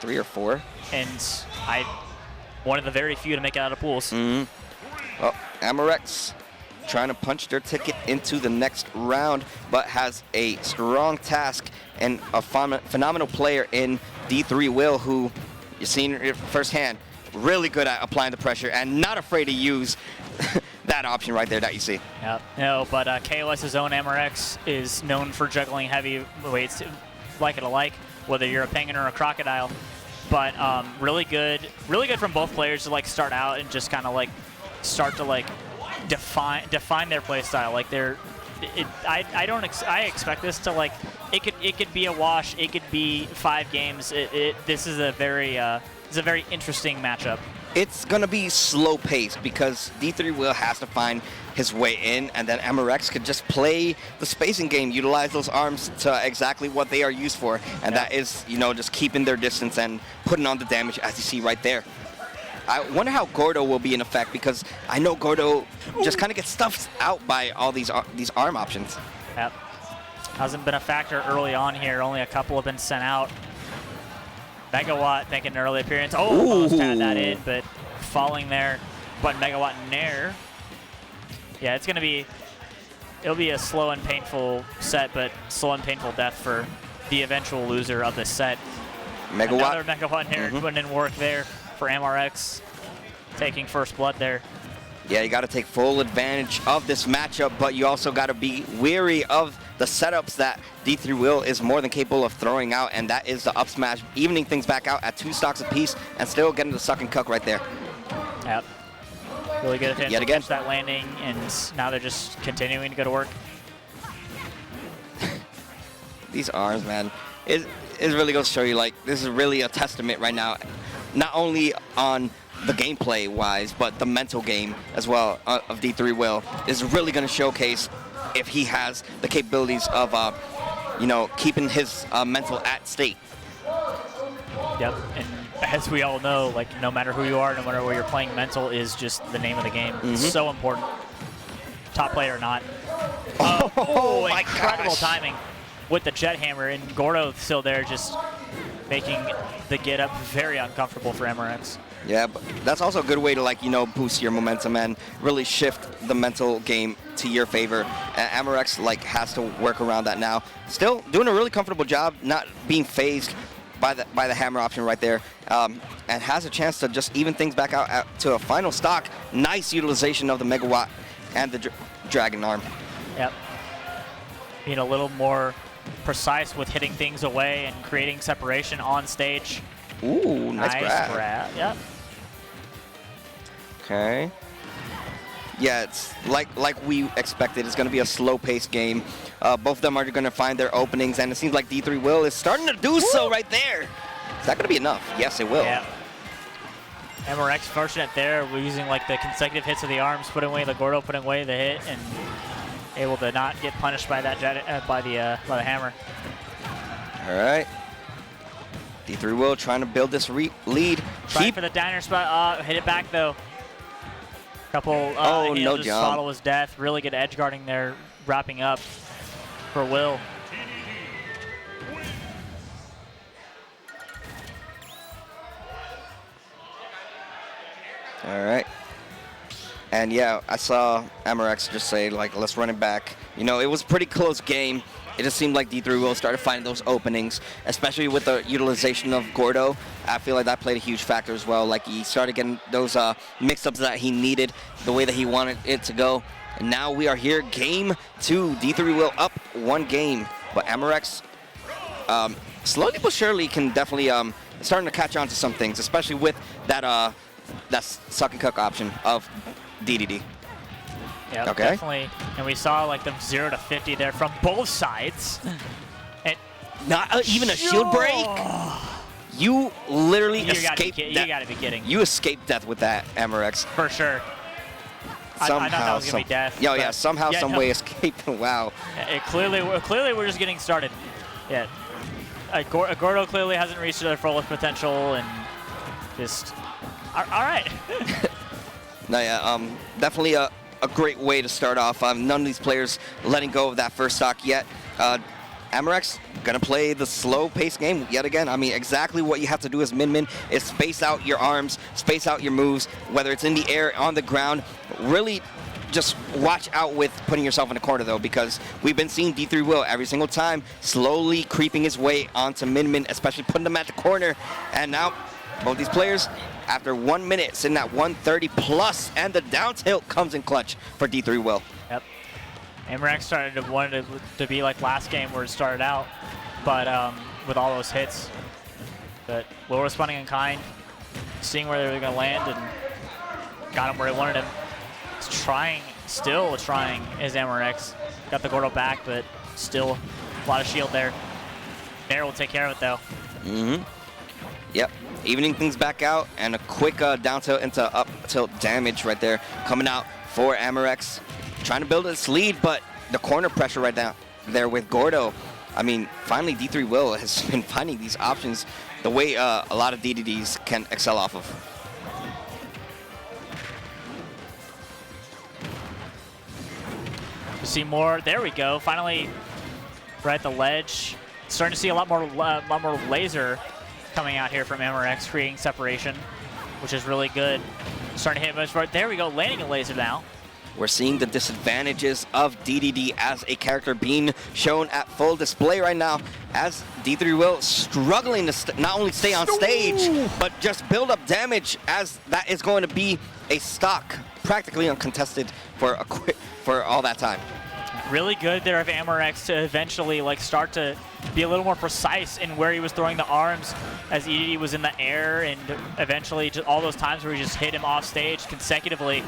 3 or 4. And one of the very few to make it out of pools. Well, AmarX trying to punch their ticket into the next round, but has a strong task and a phenomenal player in D3 Will, who you've seen firsthand, really good at applying the pressure and not afraid to use that option right there that you see. Yep. No, but KOS's own AmarX is known for juggling heavy weights, like it alike, whether you're a penguin or a crocodile. But really good from both players to like start out and just kind of like start to like define their play style. Like I expect this to like it could be a wash. It could be 5 games. This is a very interesting matchup. It's going to be slow paced because D3 Will has to find his way in, and then AmarX could just play the spacing game, utilize those arms to exactly what they are used for, and that is, just keeping their distance and putting on the damage, as you see right there. I wonder how Gordo will be in effect, because I know Gordo just kind of gets stuffed out by all these arm options. Yep. Hasn't been a factor early on here. Only a couple have been sent out. Megawatt making an early appearance. Oh, almost had that in, but falling there. But Megawatt Nair. Yeah, it'll be a slow and painful set, but slow and painful death for the eventual loser of this set. Another Megawatt Nair putting in work there for AmarX, taking first blood there. Yeah, you got to take full advantage of this matchup, but you also got to be wary of the setups that D3 Will is more than capable of throwing out, and that is the up smash, evening things back out at 2 stocks apiece, and still getting the suck and cuck right there. Yep. Really good attempt Yet to again. catch that landing, and now they're just continuing to go to work. These arms, man, it really goes to show you, like, this is really a testament right now, not only on the gameplay wise, but the mental game as well of D3 Will is really going to showcase if he has the capabilities of, keeping his mental at state. Yep, and as we all know, like, no matter who you are, no matter where you're playing, mental is just the name of the game. It's so important. Top player or not. Oh my incredible gosh. timing with the jet hammer, and Gordo still there, just making the get up very uncomfortable for AmarX. Yeah, but that's also a good way to, boost your momentum and really shift the mental game to your favor. And AmarX, has to work around that now. Still doing a really comfortable job, not being phased by the hammer option right there, and has a chance to just even things back out to a final stock. Nice utilization of the Megawatt and the Dragon Arm. Yep. Being a little more precise with hitting things away and creating separation on stage. Ooh, nice grab. Yep. Okay. Yeah, it's like we expected. It's going to be a slow-paced game. Both of them are going to find their openings, and it seems like D3 Will is starting to do so right there. Is that going to be enough? Yes, it will. Yeah. AmarX fortunate there. We're using the consecutive hits of the arms, putting away the Gordo, putting away the hit, and able to not get punished by that by the hammer. All right. D3 Will trying to build this lead. Trying for the diner spot. Hit it back though. Couple. No just jump. Follow his death. Really good edge guarding there, wrapping up for Will. All right. And yeah, I saw AmarX just say, let's run it back. It was a pretty close game. It just seemed like D3 Will started finding those openings, especially with the utilization of Gordo. I feel like that played a huge factor as well. He started getting those mix-ups that he needed, the way that he wanted it to go. And now we are here, game 2. D3 Will up 1 game. But AmarX, slowly but surely, can definitely starting to catch on to some things, especially with that suck and cook option of Dedede. Yeah, okay. Definitely. And we saw the 0 to 50 there from both sides. And not even a shield break. You literally escaped death. You gotta be kidding. You escaped death with that, AmarX. For sure. I thought that was gonna be death. Yeah, somehow, some way escaped. Wow. Clearly we're just getting started. Yeah. Gordo clearly hasn't reached their fullest potential, and just all right. No, yeah, definitely a great way to start off. None of these players letting go of that first stock yet. AmarX gonna play the slow-paced game yet again. I mean, exactly what you have to do as Min is space out your arms, space out your moves, whether it's in the air, on the ground. Really just watch out with putting yourself in a corner, though, because we've been seeing D3 Will every single time slowly creeping his way onto Min, especially putting them at the corner. And now both these players, after 1 minute, sitting at 130 plus, and the down tilt comes in clutch for D3 Will. Yep. AmarX started to want it to be like last game where it started out, but with all those hits. But Will responding in kind, seeing where they were going to land, and got him where he wanted him. He's trying, still trying, is AmarX. Got the Gordo back, but still a lot of shield there. Nair will take care of it, though. Mm-hmm. Yep. Evening things back out, and a quick down tilt into up tilt damage right there coming out for AmarX. Trying to build its lead, but the corner pressure right down there with Gordo. I mean, finally D3 Will has been finding these options the way a lot of DDDs can excel off of. You see more, there we go, finally right at the ledge. Starting to see a lot more laser coming out here from AmarX, creating separation, which is really good. Starting to hit much more, there we go, landing a laser now. We're seeing the disadvantages of DDD as a character being shown at full display right now, as D3 Will struggling to not only stay on stage, but just build up damage, as that is going to be a stock, practically uncontested for all that time. Really good there of AmarX to eventually start to be a little more precise in where he was throwing the arms, as EDD was in the air, and eventually just all those times where he just hit him off stage consecutively.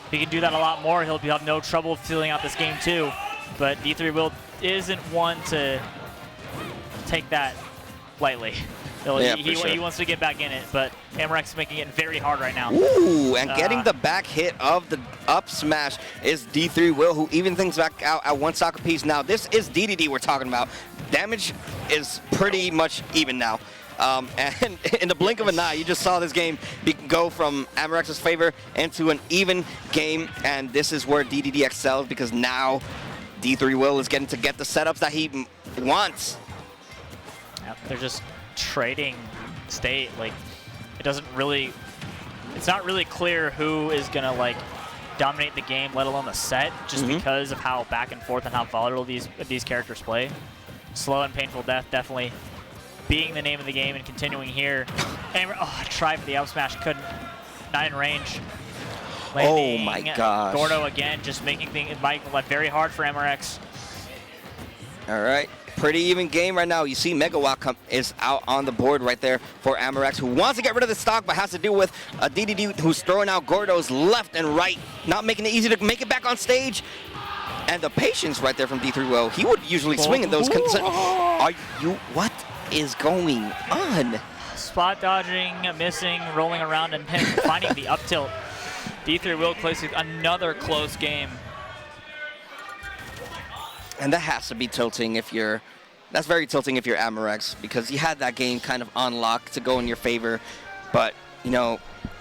If he can do that a lot more, he'll have no trouble filling out this game too. But D3 Will isn't one to take that lightly. Yeah, he wants to get back in it, but AmarX is making it very hard right now. Ooh, and getting the back hit of the up smash is D3 Will, who even things back out at 1 stock apiece. Now, this is DDD we're talking about. Damage is pretty much even now. And in the blink of an eye, you just saw this game go from AmarX's favor into an even game, and this is where DDD excels, because now D3 Will is getting to get the setups that he wants. Yep, they're just trading state. It's not really clear who is gonna dominate the game, let alone the set, just because of how back and forth and how volatile these characters play. Slow and painful death definitely being the name of the game, and continuing here. Tried for the up smash, couldn't. Not in range. Landing, oh my gosh. Gordo again, just making things very hard for AmarX. All right, pretty even game right now. You see Megawatt is out on the board right there for AmarX, who wants to get rid of the stock, but has to do with a DDD who's throwing out Gordos left and right, not making it easy to make it back on stage. And the patience right there from D3 Will. He would usually swing in those. What is going on? Spot dodging, missing, rolling around, and him finding the up tilt. D3 Will plays another close game. And that has to be tilting if you're, that's very tilting if you're AmarX, because you had that game kind of on lock to go in your favor. But,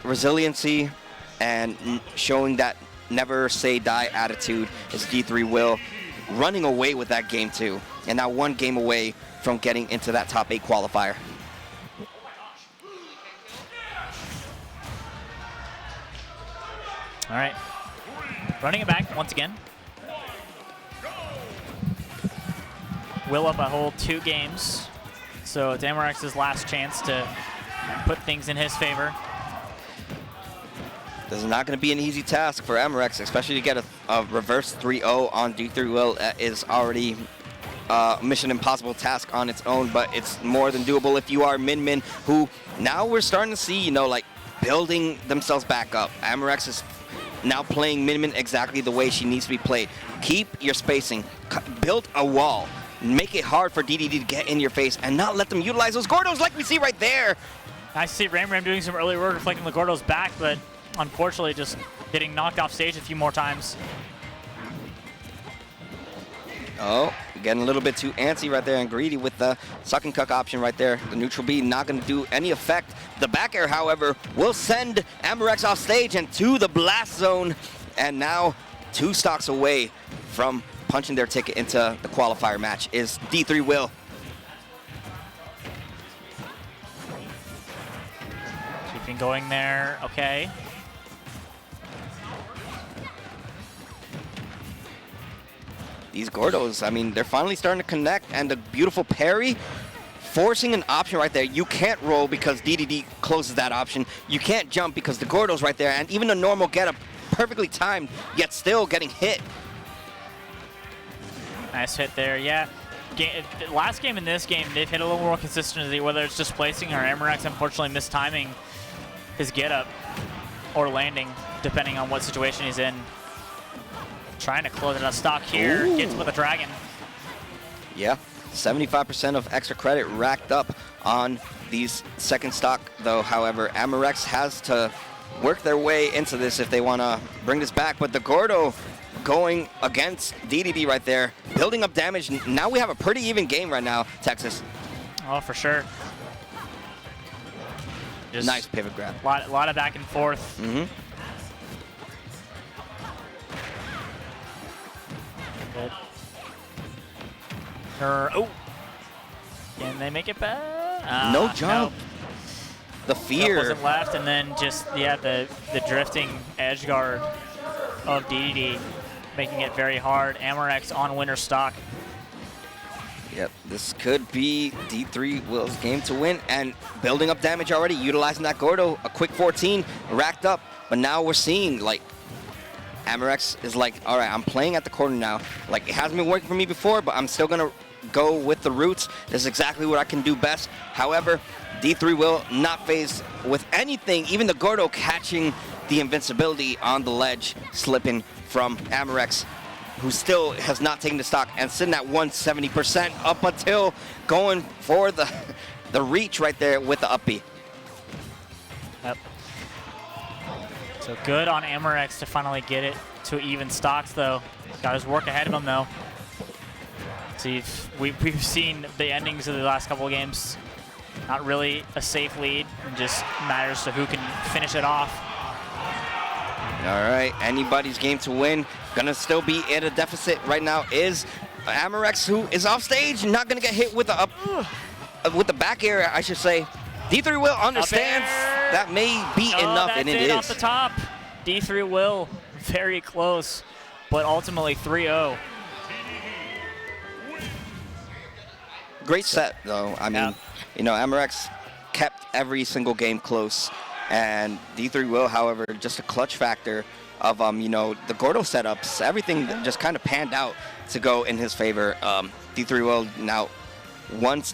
resiliency and showing that never say die attitude is D3 Will running away with that game too. And now 1 game away from getting into that top 8 qualifier. All right, running it back once again. Will up a whole 2 games, so it's AmarX's last chance to put things in his favor. This is not going to be an easy task for AmarX, especially to get a reverse 3-0 on D3 Will. Is already mission impossible task on its own, but it's more than doable if you are Min, who now we're starting to see, building themselves back up. AmarX is now playing Min exactly the way she needs to be played. Keep your spacing, build a wall, make it hard for DDD to get in your face, and not let them utilize those Gordos like we see right there. I see Ram doing some early work reflecting the Gordo's back, but unfortunately just getting knocked off stage a few more times. Oh, getting a little bit too antsy right there and greedy with the suck and cuck option right there. The neutral B not going to do any effect. The back air, however, will send AmarX off stage and to the blast zone. And now 2 stocks away from punching their ticket into the qualifier match is D3 Will. Keeping going there, okay. These Gordos, I mean, they're finally starting to connect, and the beautiful parry, forcing an option right there. You can't roll because Dedede closes that option. You can't jump because the Gordo's right there, and even the normal getup, perfectly timed, yet still getting hit. Nice hit there, yeah. Last game and this game, they've hit a little more consistency, whether it's displacing or AmarX unfortunately mistiming his getup or landing, depending on what situation he's in. Trying to close it out of stock here. Ooh. Gets with a dragon. Yeah, 75% of extra credit racked up on these second stock, though. However, AmarX has to work their way into this if they want to bring this back. But the Gordo going against Dedede right there, building up damage. Now we have a pretty even game right now, Texas. Oh, for sure. Just nice pivot grab. A lot of back and forth. Mm-hmm. Good. Oh! Can they make it back? No jump. Nope. The fear. Wasn't left, and then just, yeah, the drifting edge guard of Dedede, making it very hard. AmarX on winner stock. Yep, this could be D3 Will's game to win, and building up damage already, utilizing that Gordo, a quick 14 racked up, but now we're seeing, like, AmarX is like, all right, I'm playing at the corner now. Like, it hasn't been working for me before, but I'm still gonna go with the roots. This is exactly what I can do best. However, D3 Will not phased with anything, even the Gordo catching the invincibility on the ledge, slipping from AmarX, who still has not taken the stock and sitting at 170% up until going for the reach right there with the up B. Yep. So good on AmarX to finally get it to even stocks, though. Got his work ahead of him, though. So we've seen the endings of the last couple of games. Not really a safe lead. It just matters to who can finish it off. All right, anybody's game to win. Gonna still be at a deficit right now is AmarX, who is off stage, not gonna get hit with the with the back air, I should say. D3 Will understands that may be enough, and it is. Off the top. D3 Will, very close, but ultimately 3-0. Great set, though. I mean, you know, AmarX kept every single game close, and D3 Will, however, just a clutch factor of, you know, the Gordo setups, everything just kind of panned out to go in his favor. D3 Will now one step